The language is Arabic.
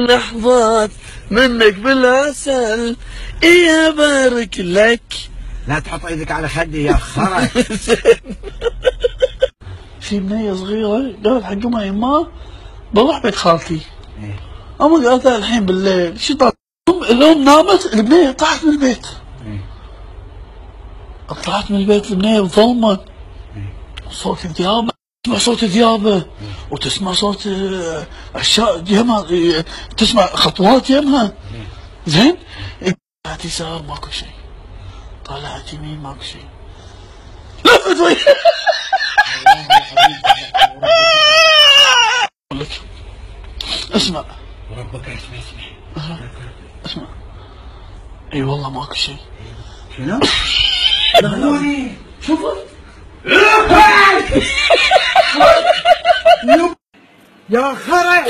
اللحظات منك بالعسل، يا بارك لك. لا تحط ايدك على خدي يا خرا. في بنية صغيرة قالت حق امها يما بروح بيت خالتي. إيه؟ اما قالت لها الحين بالليل شو طالع؟ الام نامت، البنية طلعت من البيت. إيه؟ طلعت من البيت البنية ظلمة. إيه؟ صوت ذيابة، تسمع صوت ذيابة وتسمع صوت اشياء يمها، تسمع خطوات يمها. زين؟ طلعت يسار ماكو شيء، طلعت يمين ماكو شيء، لفت وجهي. اسمع وربك اسمع، اي والله ماكو شيء. شنو؟ شوفت؟ يا خرا